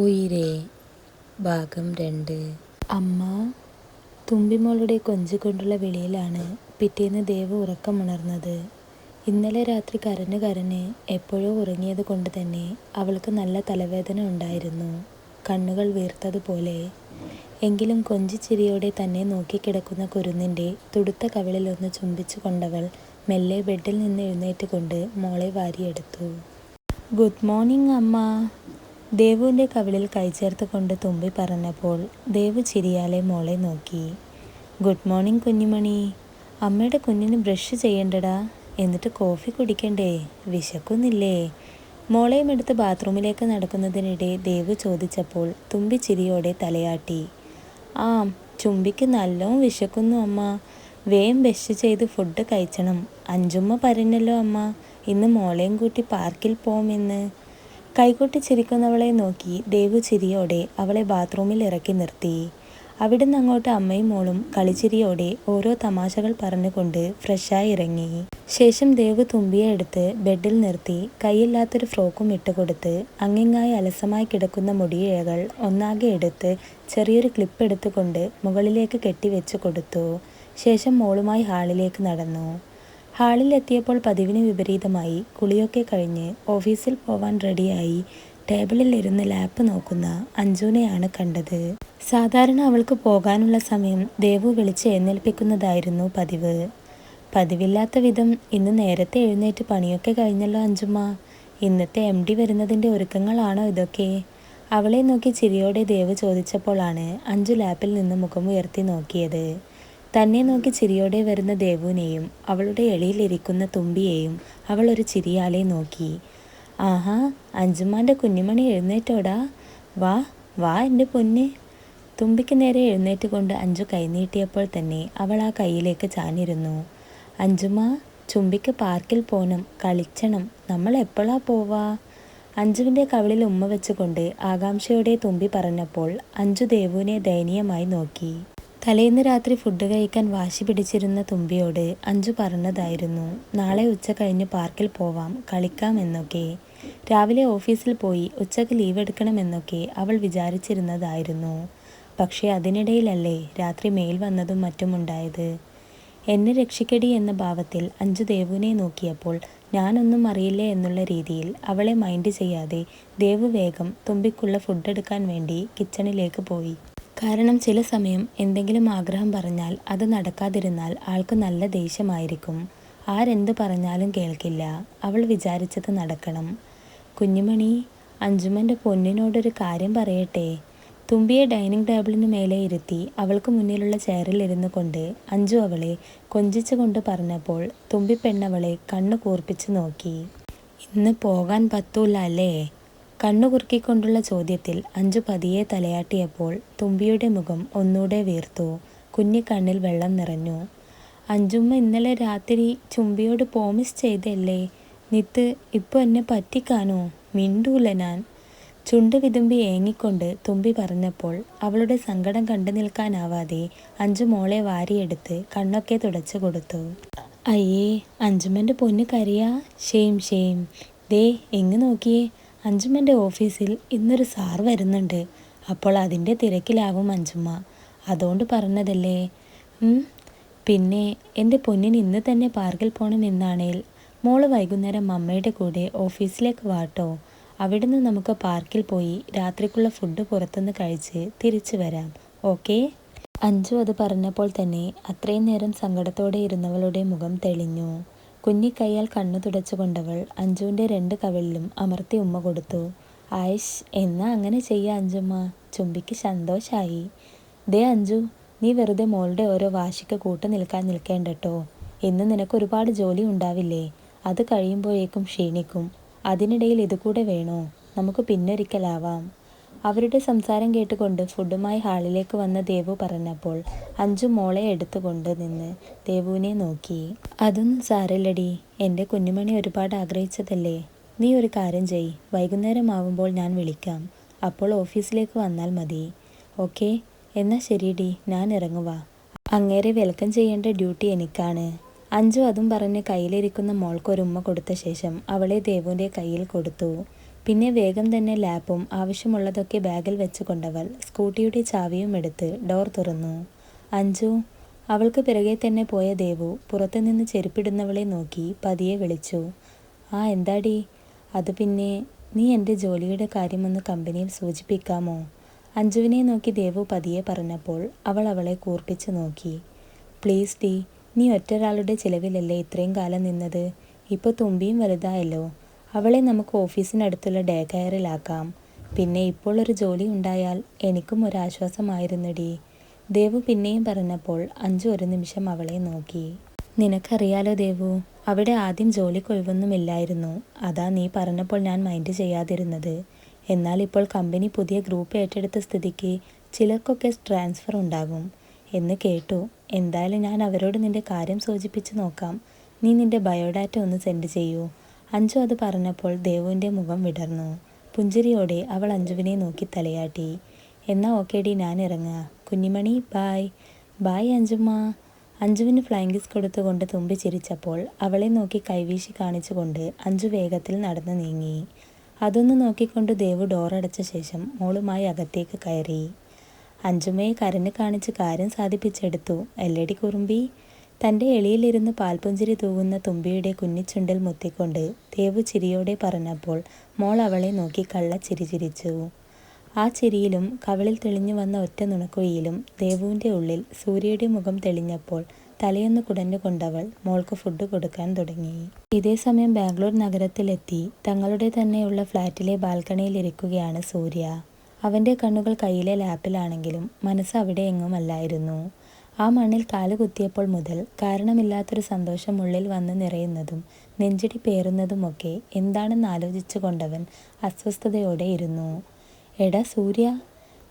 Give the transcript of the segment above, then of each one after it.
ഉയിരേ ഭാഗം 2. അമ്മ. തുമ്പിമോളുടെ കൊഞ്ചിക്കൊണ്ടുള്ള വിളിയിലാണ് പിറ്റേന്ന് ദേവ് ഉറക്കമുണർന്നത്. ഇന്നലെ രാത്രി കരഞ്ഞ് എപ്പോഴോ ഉറങ്ങിയത് കൊണ്ട് തന്നെ അവൾക്ക് നല്ല തലവേദന ഉണ്ടായിരുന്നു. കണ്ണുകൾ വീർത്തതുപോലെ. എങ്കിലും കൊഞ്ചിച്ചിരിയോടെ തന്നെ നോക്കിക്കിടക്കുന്ന കുരുന്നിൻ്റെ തുടുത്ത കവിളിൽ ഒന്ന് ചുംബിച്ചു കൊണ്ടവൾ മെല്ലെ ബെഡിൽ നിന്ന് എഴുന്നേറ്റ് കൊണ്ട് മോളെ വാരിയെടുത്തു. ഗുഡ് മോർണിംഗ് അമ്മ. ദേവുവിൻ്റെ കവിളിൽ കൈചേർത്ത് കൊണ്ട് തുമ്പി പറഞ്ഞപ്പോൾ ദേവു ചിരിയാലെ മോളെ നോക്കി. ഗുഡ് മോർണിംഗ് കുഞ്ഞുമണി. അമ്മയുടെ കുഞ്ഞിന് ബ്രഷ് ചെയ്യണ്ടടാ, എന്നിട്ട് കോഫി കുടിക്കണ്ടേ, വിശക്കുന്നില്ലേ? മോളെയും എടുത്ത് ബാത്റൂമിലേക്ക് നടക്കുന്നതിനിടെ ദേവു ചോദിച്ചപ്പോൾ തുമ്പി ചിരിയോടെ തലയാട്ടി. ആ, ചുംബിക്ക് നല്ലോണം വിശക്കുന്നു അമ്മ. വേഗം ബ്രഷ് ചെയ്ത് ഫുഡ് കഴിച്ചണം. അഞ്ചുമ്മ പറഞ്ഞല്ലോ അമ്മ, ഇന്ന് മോളെയും കൂട്ടി പാർക്കിൽ പോമെന്ന്. കൈകൊട്ടി ചിരിക്കുന്നവളെ നോക്കി ദേവു ചിരിയോടെ അവളെ ബാത്റൂമിൽ ഇറക്കി നിർത്തി. അവിടുന്ന് അങ്ങോട്ട് അമ്മയും മോളും കളിച്ചിരിയോടെ ഓരോ തമാശകൾ പറഞ്ഞുകൊണ്ട് ഫ്രഷായി ഇറങ്ങി. ശേഷം ദേവു തുമ്പിയെ എടുത്ത് ബെഡിൽ നിർത്തി കൈയില്ലാത്തൊരു ഫ്രോക്കും ഇട്ടുകൊടുത്ത് അങ്ങിങ്ങായി അലസമായി കിടക്കുന്ന മുടിയിഴകൾ ഒന്നാകെ എടുത്ത് ചെറിയൊരു ക്ലിപ്പ് എടുത്തുകൊണ്ട് മുകളിലേക്ക് കെട്ടിവെച്ചു കൊടുത്തു. ശേഷം മോളുമായി ഹാളിലേക്ക് നടന്നു. ഹാളിലെത്തിയപ്പോൾ പതിവിന് വിപരീതമായി കുളിയൊക്കെ കഴിഞ്ഞ് ഓഫീസിൽ പോവാൻ റെഡിയായി ടേബിളിൽ ഇരുന്ന് ലാപ്പ് നോക്കുന്ന അഞ്ജുവിനെയാണ് കണ്ടത്. സാധാരണ അവൾക്ക് പോകാനുള്ള സമയം ദേവു വിളിച്ച് എഴുന്നേൽപ്പിക്കുന്നതായിരുന്നു പതിവ്. പതിവില്ലാത്ത വിധം ഇന്ന് നേരത്തെ എഴുന്നേറ്റ് പണിയൊക്കെ കഴിഞ്ഞല്ലോ അഞ്ജുമ്മ. ഇന്നത്തെ MD വരുന്നതിൻ്റെ ഒരുക്കങ്ങളാണോ ഇതൊക്കെ? അവളെ നോക്കി ചിരിയോടെ ദേവു ചോദിച്ചപ്പോഴാണ് അഞ്ജു ലാപ്പിൽ നിന്ന് മുഖമുയർത്തി നോക്കിയത്. തന്നെ നോക്കി ചിരിയോടെ വരുന്ന ദേവുവിനെയും അവളുടെ എളിയിലിരിക്കുന്ന തുമ്പിയെയും അവൾ ഒരു ചിരിയാലെ നോക്കി. ആഹാ, അഞ്ജുമാൻ്റെ കുഞ്ഞുമണി എഴുന്നേറ്റോടാ, വാ വാ എൻ്റെ പൊന്ന്. തുമ്പിക്ക് നേരെ എഴുന്നേറ്റ് കൊണ്ട് അഞ്ജു കൈനീട്ടിയപ്പോൾ തന്നെ അവൾ ആ കൈയിലേക്ക് ചാഞ്ഞിരുന്നു. അഞ്ജുമ്മ, ചുംബിക്ക് പാർക്കിൽ പോണം, കളിച്ചണം, നമ്മൾ എപ്പോഴാ പോവാ? അഞ്ജുവിൻ്റെ കവിളിൽ ഉമ്മ വെച്ചുകൊണ്ട് ആകാംക്ഷയോടെ തുമ്പി പറഞ്ഞപ്പോൾ അഞ്ജു ദേവുവിനെ ദയനീയമായി നോക്കി. തലേന്ന് രാത്രി ഫുഡ് കഴിക്കാൻ വാശി പിടിച്ചിരുന്ന തുമ്പിയോട് അഞ്ജു പറഞ്ഞതായിരുന്നു നാളെ ഉച്ച കഴിഞ്ഞ് പാർക്കിൽ പോവാം, കളിക്കാം എന്നൊക്കെ. രാവിലെ ഓഫീസിൽ പോയി ഉച്ചക്ക് ലീവ് എടുക്കണമെന്നൊക്കെ അവൾ വിചാരിച്ചിരുന്നതായിരുന്നു. പക്ഷേ അതിനിടയിലല്ലേ രാത്രി മെയിൽ വന്നതും മറ്റുമുണ്ടായത്. എന്നെ രക്ഷിക്കടി എന്ന ഭാവത്തിൽ അഞ്ജു ദേവുവിനെ നോക്കിയപ്പോൾ ഞാനൊന്നും അറിയില്ലേ എന്നുള്ള രീതിയിൽ അവളെ മൈൻഡ് ചെയ്യാതെ ദേവു വേഗം തുമ്പിക്കുള്ള ഫുഡ് എടുക്കാൻ വേണ്ടി കിച്ചണിലേക്ക് പോയി. കാരണം ചില സമയം എന്തെങ്കിലും ആഗ്രഹം പറഞ്ഞാൽ അത് നടക്കാതിരുന്നാൽ ആൾക്ക് നല്ല ദേഷ്യമായിരിക്കും. ആരെന്ത് പറഞ്ഞാലും കേൾക്കില്ല. അവൾ വിചാരിച്ചത് നടക്കണം. കുഞ്ഞുമണി, അഞ്ജുമൻ്റെ പൊന്നിനോടൊരു കാര്യം പറയട്ടെ. തുമ്പിയെ ഡൈനിങ് ടേബിളിന് മേലെ ഇരുത്തി അവൾക്ക് മുന്നിലുള്ള ചെയറിൽ ഇരുന്നു കൊണ്ട് അഞ്ജു അവളെ കൊഞ്ചിച്ചു കൊണ്ട് പറഞ്ഞപ്പോൾ തുമ്പി പെണ്ണവളെ കണ്ണു കൂർപ്പിച്ച് നോക്കി. ഇന്ന് പോകാൻ പറ്റൂല അല്ലേ? കണ്ണു കുറുക്കിക്കൊണ്ടുള്ള ചോദ്യത്തിൽ അഞ്ജു പതിയെ തലയാട്ടിയപ്പോൾ തുമ്പിയുടെ മുഖം ഒന്നൂടെ വീർത്തു. കുഞ്ഞിക്കണ്ണിൽ വെള്ളം നിറഞ്ഞു. അഞ്ജുമ്മ ഇന്നലെ രാത്രി ചുംബിയോട് പ്രോമിസ് ചെയ്തല്ലേ, നിത്ത് ഇപ്പോൾ എന്നെ പറ്റിക്കാനോ? മിണ്ടൂല ഞാൻ. ചുണ്ട് വിതുമ്പി ഏങ്ങിക്കൊണ്ട് തുമ്പി പറഞ്ഞപ്പോൾ അവളുടെ സങ്കടം കണ്ടു നിൽക്കാനാവാതെ അഞ്ജു മോളെ വാരിയെടുത്ത് കണ്ണൊക്കെ തുടച്ചു കൊടുത്തു. അയ്യേ, അഞ്ജുമ്മൻ്റെ പൊന്ന് കരയാ? ഷെയിം. ദേ എങ്ങ് നോക്കിയേ, അഞ്ജുമ്മൻ്റെ ഓഫീസിൽ ഇന്നൊരു സാർ വരുന്നുണ്ട്. അപ്പോൾ അതിൻ്റെ തിരക്കിലാവും അഞ്ജുമ്മ. അതുകൊണ്ട് പറഞ്ഞതല്ലേ. പിന്നെ എൻ്റെ പൊന്നിന് ഇന്ന് തന്നെ പാർക്കിൽ പോകണമെന്നാണേൽ മോള് വൈകുന്നേരം അമ്മയുടെ കൂടെ ഓഫീസിലേക്ക് വാട്ടോ. അവിടുന്ന് നമുക്ക് പാർക്കിൽ പോയി രാത്രിക്കുള്ള ഫുഡ് പുറത്തുനിന്ന് കഴിച്ച് തിരിച്ചു വരാം, ഓക്കെ? അഞ്ജു അത് പറഞ്ഞപ്പോൾ തന്നെ അത്രയും നേരം സങ്കടത്തോടെ ഇരുന്നവളുടെ മുഖം തെളിഞ്ഞു. കുഞ്ഞിക്കൈയാൽ കണ്ണു തുടച്ചുകൊണ്ടവൾ അഞ്ജുവിൻ്റെ 2 കവിളിലും അമർത്തി ഉമ്മ കൊടുത്തു. ആയിഷ്, എന്നാ അങ്ങനെ ചെയ്യാം അഞ്ജുമ്മ. ചുംബിക്ക് സന്തോഷായി. ദേ അഞ്ജു, നീ വെറുതെ മോളുടെ ഓരോ വാശിക്ക് കൂട്ടു നിൽക്കാൻ നിൽക്കേണ്ടട്ടോ. ഇന്ന് നിനക്ക് ഒരുപാട് ജോലി ഉണ്ടാവില്ലേ? അത് കഴിയുമ്പോഴേക്കും ക്ഷീണിക്കും. അതിനിടയിൽ ഇതുകൂടെ വേണോ? നമുക്ക് പിന്നൊരിക്കലാവാം. അവരുടെ സംസാരം കേട്ടുകൊണ്ട് ഫുഡുമായി ഹാളിലേക്ക് വന്ന ദേവു പറഞ്ഞപ്പോൾ അഞ്ജു മോളെ എടുത്തുകൊണ്ട് നിന്ന് ദേവുവിനെ നോക്കി. അതൊന്നും സാരല്ലടി, എൻ്റെ കുഞ്ഞുമണി ഒരുപാട് ആഗ്രഹിച്ചതല്ലേ. നീ ഒരു കാര്യം ചെയ്, വൈകുന്നേരം ആവുമ്പോൾ ഞാൻ വിളിക്കാം. അപ്പോൾ ഓഫീസിലേക്ക് വന്നാൽ മതി, ഓക്കെ? എന്നാൽ ശരിയടി, ഞാൻ ഇറങ്ങുവാ. അങ്ങേരെ വെൽക്കം ചെയ്യേണ്ട ഡ്യൂട്ടി എനിക്കാണ്. അഞ്ജു അതും പറഞ്ഞ് കയ്യിലിരിക്കുന്ന മോൾക്കൊരുമ്മ കൊടുത്ത ശേഷം അവളെ ദേവുവിൻ്റെ കയ്യിൽ കൊടുത്തു. പിന്നെ വേഗം തന്നെ ലാപ്പും ആവശ്യമുള്ളതൊക്കെ ബാഗിൽ വെച്ച് കൊണ്ടവൾ സ്കൂട്ടിയുടെ ചാവിയും എടുത്ത് ഡോർ തുറന്നു. അഞ്ജു. അവൾക്ക് പിറകെ തന്നെ പോയ ദേവു പുറത്തുനിന്ന് ചെരുപ്പിടുന്നവളെ നോക്കി പതിയെ വിളിച്ചു. ആ എന്താടി? അത് പിന്നെ നീ എൻ്റെ ജോലിയുടെ കാര്യമൊന്ന് കമ്പനിയിൽ സൂചിപ്പിക്കാമോ? അഞ്ജുവിനെ നോക്കി ദേവു പതിയെ പറഞ്ഞപ്പോൾ അവൾ അവളെ കൂർപ്പിച്ച് നോക്കി. പ്ലീസ് ഡി, നീ ഒറ്റൊരാളുടെ ചിലവിലല്ലേ ഇത്രയും കാലം നിന്നത്. ഇപ്പോൾ തുമ്പിയും വലുതായല്ലോ. അവളെ നമുക്ക് ഓഫീസിനടുത്തുള്ള ഡേ കെയറിലാക്കാം. പിന്നെ ഇപ്പോൾ ഒരു ജോലി ഉണ്ടായാൽ എനിക്കും ഒരാശ്വാസമായിരുന്നെടി. ദേവു പിന്നെയും പറഞ്ഞപ്പോൾ അഞ്ജു ഒരു നിമിഷം അവളെ നോക്കി. നിനക്കറിയാലോ ദേവു, അവിടെ ആദ്യം ജോലിക്കൊഴിവൊന്നുമില്ലായിരുന്നു. അതാ നീ പറഞ്ഞപ്പോൾ ഞാൻ മൈൻഡ് ചെയ്യാതിരുന്നത്. എന്നാൽ ഇപ്പോൾ കമ്പനി പുതിയ ഗ്രൂപ്പ് ഏറ്റെടുത്ത സ്ഥിതിക്ക് ചിലർക്കൊക്കെ ട്രാൻസ്ഫർ ഉണ്ടാകും എന്ന് കേട്ടു. എന്തായാലും ഞാൻ അവരോട് നിന്റെ കാര്യം സൂചിപ്പിച്ച് നോക്കാം. നീ നിന്റെ ബയോഡാറ്റ ഒന്ന് സെൻഡ് ചെയ്യൂ. അഞ്ജു അത് പറഞ്ഞപ്പോൾ ദേവുവിൻ്റെ മുഖം വിടർന്നു. പുഞ്ചിരിയോടെ അവൾ അഞ്ജുവിനെ നോക്കി തലയാട്ടി. എന്നാ ഓക്കേടി, ഞാൻ ഇറങ്ങുക. കുഞ്ഞിമണി ബായ്. ബായ് അഞ്ജുമ്മ. അഞ്ജുവിന് ഫ്ലൈങ് കിസ് കൊടുത്തുകൊണ്ട് തുമ്പി ചിരിച്ചപ്പോൾ അവളെ നോക്കി കൈവീശി കാണിച്ചുകൊണ്ട് അഞ്ജു വേഗത്തിൽ നടന്നു നീങ്ങി. അതൊന്ന് നോക്കിക്കൊണ്ട് ദേവു ഡോറടച്ച ശേഷം മോളുമായി അകത്തേക്ക് കയറി. അഞ്ജുമ്മയെ കരഞ്ഞ് കാണിച്ച് കാര്യം സാധിപ്പിച്ചെടുത്തു എല്ലടി കുറുമ്പി. തൻ്റെ എളിയിലിരുന്ന് പാൽപുഞ്ചിരി തൂകുന്ന തുമ്പിയുടെ കുഞ്ഞിച്ചുണ്ടിൽ മുത്തിക്കൊണ്ട് ദേവു ചിരിയോടെ പറഞ്ഞപ്പോൾ മോൾ അവളെ നോക്കി കള്ളച്ചിരി ചിരിച്ചു. ആ ചിരിയിലും കവിളിൽ തെളിഞ്ഞു വന്ന ഒറ്റ നുണക്കുഴിയിലും ദേവുവിൻ്റെ ഉള്ളിൽ സൂര്യയുടെ മുഖം തെളിഞ്ഞപ്പോൾ തലയൊന്ന് കുടഞ്ഞുകൊണ്ടവൾ മോൾക്ക് ഫുഡ് കൊടുക്കാൻ തുടങ്ങി. ഇതേ സമയം ബാംഗ്ലൂർ നഗരത്തിലെത്തി തങ്ങളുടെ തന്നെയുള്ള ഫ്ലാറ്റിലെ ബാൽക്കണിയിൽ ഇരിക്കുകയാണ് സൂര്യ. അവൻ്റെ കണ്ണുകൾ കയ്യിലെ ലാപ്പിലാണെങ്കിലും മനസ്സ് അവിടെ എങ്ങുമല്ലായിരുന്നു. ആ മണ്ണിൽ കാല് കുത്തിയപ്പോൾ മുതൽ കാരണമില്ലാത്തൊരു സന്തോഷം ഉള്ളിൽ വന്ന് നിറയുന്നതും നെഞ്ചിടി പേറുന്നതുമൊക്കെ എന്താണെന്ന് ആലോചിച്ചു കൊണ്ടവൻ അസ്വസ്ഥതയോടെ ഇരുന്നു. എടാ സൂര്യ.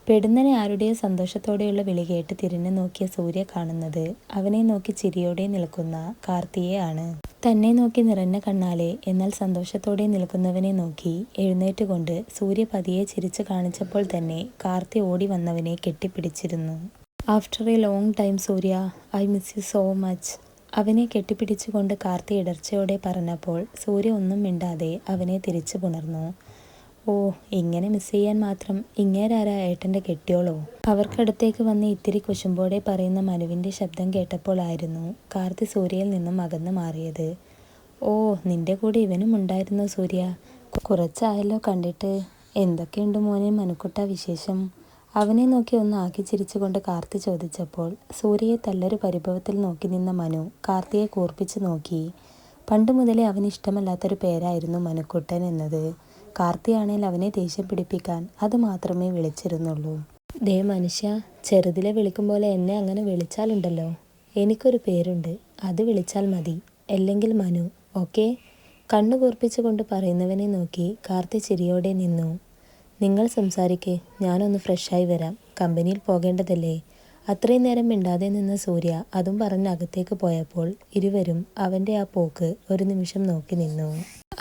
പെടുന്നനെ ആരുടെയോ സന്തോഷത്തോടെയുള്ള വിളി കേട്ട് തിരിഞ്ഞു നോക്കിയ സൂര്യ കാണുന്നത് അവനെ നോക്കി ചിരിയോടെ നിൽക്കുന്ന കാർത്തിയെ ആണ്. തന്നെ നോക്കി നിറഞ്ഞ കണ്ണാലെ എന്നാൽ സന്തോഷത്തോടെ നിൽക്കുന്നവനെ നോക്കി എഴുന്നേറ്റുകൊണ്ട് സൂര്യ പതിയെ ചിരിച്ചു കാണിച്ചപ്പോൾ തന്നെ കാർത്തി ഓടി വന്നവനെ കെട്ടിപ്പിടിച്ചിരുന്നു. After a long time Surya, I miss you so much. അവനെ കെട്ടിപ്പിടിച്ചുകൊണ്ട് കാർത്തി ഇടർച്ചയോടെ പറഞ്ഞപ്പോൾ സൂര്യ ഒന്നും മിണ്ടാതെ അവനെ തിരിച്ചു പുണർന്നു. ഓ, ഇങ്ങനെ മിസ് ചെയ്യാൻ മാത്രം ഇങ്ങേരാരാ ഏട്ടൻ്റെ കെട്ടിയോളോ? അവർക്കടുത്തേക്ക് വന്ന് ഇത്തിരി കുശുമ്പോടെ പറയുന്ന മനുവിൻ്റെ ശബ്ദം കേട്ടപ്പോഴായിരുന്നു കാർത്തി സൂര്യയിൽ നിന്നും അകന്നു മാറിയത്. ഓ, നിന്റെ കൂടെ ഇവനും ഉണ്ടായിരുന്നു സൂര്യ. കുറച്ചായല്ലോ കണ്ടിട്ട്. എന്തൊക്കെയുണ്ട് മോനെ മനുക്കുട്ട വിശേഷം? അവനെ നോക്കി ഒന്ന് ആക്കി ചിരിച്ചുകൊണ്ട് കാർത്തി ചോദിച്ചപ്പോൾ സൂര്യയെ തല്ലൊരു പരിഭവത്തിൽ നോക്കി നിന്ന മനു കാർത്തിയെ കൂർപ്പിച്ച് നോക്കി. പണ്ട് മുതലേ അവന് ഇഷ്ടമല്ലാത്തൊരു പേരായിരുന്നു മനുക്കുട്ടൻ എന്നത്. കാർത്തിയാണേൽ അവനെ ദേഷ്യം പിടിപ്പിക്കാൻ അത് മാത്രമേ വിളിച്ചിരുന്നുള്ളൂ. ദേ മനുഷ്യ, ചെറുതിലെ വിളിക്കും പോലെ എന്നെ അങ്ങനെ വിളിച്ചാലുണ്ടല്ലോ. എനിക്കൊരു പേരുണ്ട്, അത് വിളിച്ചാൽ മതി. അല്ലെങ്കിൽ മനു, ഓക്കെ? കണ്ണു കൂർപ്പിച്ചുകൊണ്ട് പറയുന്നവനെ നോക്കി കാർത്തി ചിരിയോടെ നിന്നു. നിങ്ങൾ സംസാരിക്കേ, ഞാനൊന്ന് ഫ്രഷായി വരാം. കമ്പനിയിൽ പോകേണ്ടതല്ലേ? അത്രയും നേരം മിണ്ടാതെ നിന്ന സൂര്യ അതും പറഞ്ഞ് അകത്തേക്ക് പോയപ്പോൾ ഇരുവരും അവൻ്റെ ആ പോക്ക് ഒരു നിമിഷം നോക്കി നിന്നു.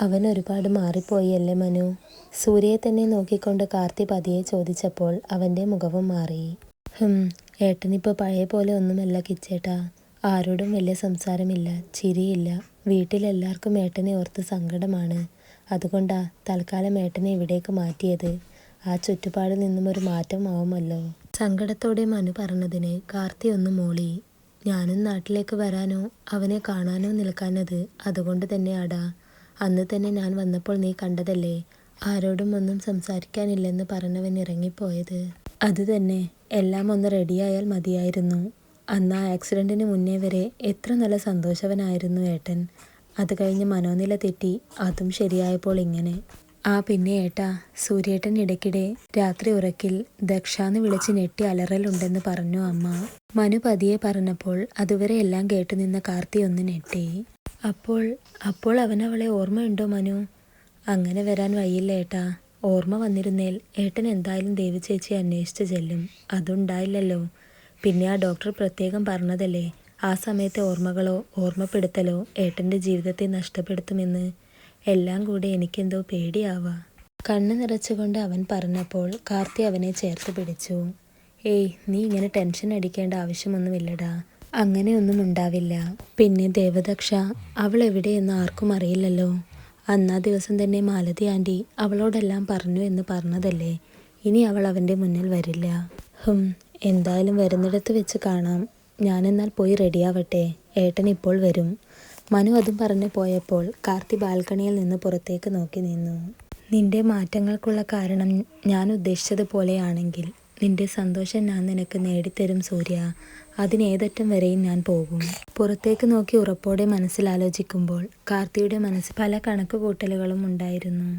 അവൻ ഒരുപാട് മാറിപ്പോയി അല്ലേ മനു? സൂര്യയെ തന്നെ നോക്കിക്കൊണ്ട് കാർത്തി പതിയെ ചോദിച്ചപ്പോൾ അവൻ്റെ മുഖവും മാറി. ഏട്ടനിപ്പോൾ പഴയ പോലെ ഒന്നുമല്ല കിച്ചേട്ടാ. ആരോടും വലിയ സംസാരമില്ല, ചിരിയില്ല. വീട്ടിലെല്ലാവർക്കും ഏട്ടനെ ഓർത്ത് സങ്കടമാണ്. അതുകൊണ്ടാ തൽക്കാലം ഏട്ടനെ ഇവിടേക്ക് മാറ്റിയത്. ആ ചുറ്റുപാടിൽ നിന്നും ഒരു മാറ്റം ആവുമല്ലോ. സങ്കടത്തോടെ മനു പറഞ്ഞതിന് കാർത്തി ഒന്ന് മോളി. ഞാനും നാട്ടിലേക്ക് വരാനോ അവനെ കാണാനോ നിൽക്കാനത് അതുകൊണ്ട് തന്നെയാടാ. അന്ന് തന്നെ ഞാൻ വന്നപ്പോൾ നീ കണ്ടതല്ലേ, ആരോടും ഒന്നും സംസാരിക്കാനില്ലെന്ന് പറഞ്ഞവൻ ഇറങ്ങിപ്പോയത്. അത് തന്നെ, എല്ലാം ഒന്ന് റെഡിയായാൽ മതിയായിരുന്നു. അന്ന് ആ ആക്സിഡൻറ്റിന് മുന്നേ വരെ എത്ര നല്ല സന്തോഷവനായിരുന്നു ഏട്ടൻ. അത് കഴിഞ്ഞ് മനോനില തെറ്റി, അതും ശരിയായപ്പോൾ ഇങ്ങനെ. ആ പിന്നെ ഏട്ടാ, സൂര്യേട്ടൻ ഇടയ്ക്കിടെ രാത്രി ഉറക്കിൽ ദക്ഷാന്ന് വിളിച്ച് ഞെട്ടി അലറലുണ്ടെന്ന് പറഞ്ഞു അമ്മ. മനു പതിയെ പറഞ്ഞപ്പോൾ അതുവരെ എല്ലാം കേട്ടുനിന്ന കാർത്തി ഒന്ന് ഞെട്ടി. അപ്പോൾ അവനവളെ ഓർമ്മയുണ്ടോ മനു? അങ്ങനെ വരാൻ വയ്യില്ല ഏട്ടാ. ഓർമ്മ വന്നിരുന്നേൽ ഏട്ടൻ എന്തായാലും ദേവി ചേച്ചിയെ അന്വേഷിച്ച് ചെല്ലും. അതുണ്ടായില്ലല്ലോ. പിന്നെ ആ ഡോക്ടർ പ്രത്യേകം പറഞ്ഞതല്ലേ, ആ സമയത്തെ ഓർമ്മകളോ ഓർമ്മപ്പെടുത്തലോ ഏട്ടൻ്റെ ജീവിതത്തെ നഷ്ടപ്പെടുത്തുമെന്ന്. എല്ലാം കൂടെ എനിക്കെന്തോ പേടിയാവാ. കണ്ണ് നിറച്ചുകൊണ്ട് അവൻ പറഞ്ഞപ്പോൾ കാർത്തി അവനെ ചേർത്ത് പിടിച്ചു. ഏയ്, നീ ഇങ്ങനെ ടെൻഷൻ അടിക്കേണ്ട ആവശ്യമൊന്നുമില്ലടാ. അങ്ങനെയൊന്നും ഉണ്ടാവില്ല. പിന്നെ ദേവദക്ഷ, അവൾ എവിടെയെന്ന് ആർക്കും അറിയില്ലല്ലോ. അന്നാ ദിവസം തന്നെ മാലതി ആൻറ്റി അവളോടെല്ലാം പറഞ്ഞു എന്ന് പറഞ്ഞതല്ലേ. ഇനി അവൾ അവൻ്റെ മുന്നിൽ വരില്ല. എന്തായാലും വരുന്നിടത്ത് വെച്ച് കാണാം. ഞാനെന്നാൽ പോയി റെഡിയാവട്ടെ, ഏട്ടൻ ഇപ്പോൾ വരും. മനു അതും പറഞ്ഞു പോയപ്പോൾ കാർത്തി ബാൽക്കണിയിൽ നിന്ന് പുറത്തേക്ക് നോക്കി നിന്നു. നിന്റെ മാറ്റങ്ങൾക്കുള്ള കാരണം ഞാൻ ഉദ്ദേശിച്ചതുപോലെയാണെങ്കിൽ നിന്റെ സന്തോഷം ഞാൻ നിനക്ക് നേടിത്തരും സൂര്യ. അതിനേതറ്റം വരെയും ഞാൻ പോകും. പുറത്തേക്ക് നോക്കി ഉറപ്പോടെ മനസ്സിലാലോചിക്കുമ്പോൾ കാർത്തിയുടെ മനസ്സിൽ പല കണക്കുകൂട്ടലുകളും ഉണ്ടായിരുന്നു.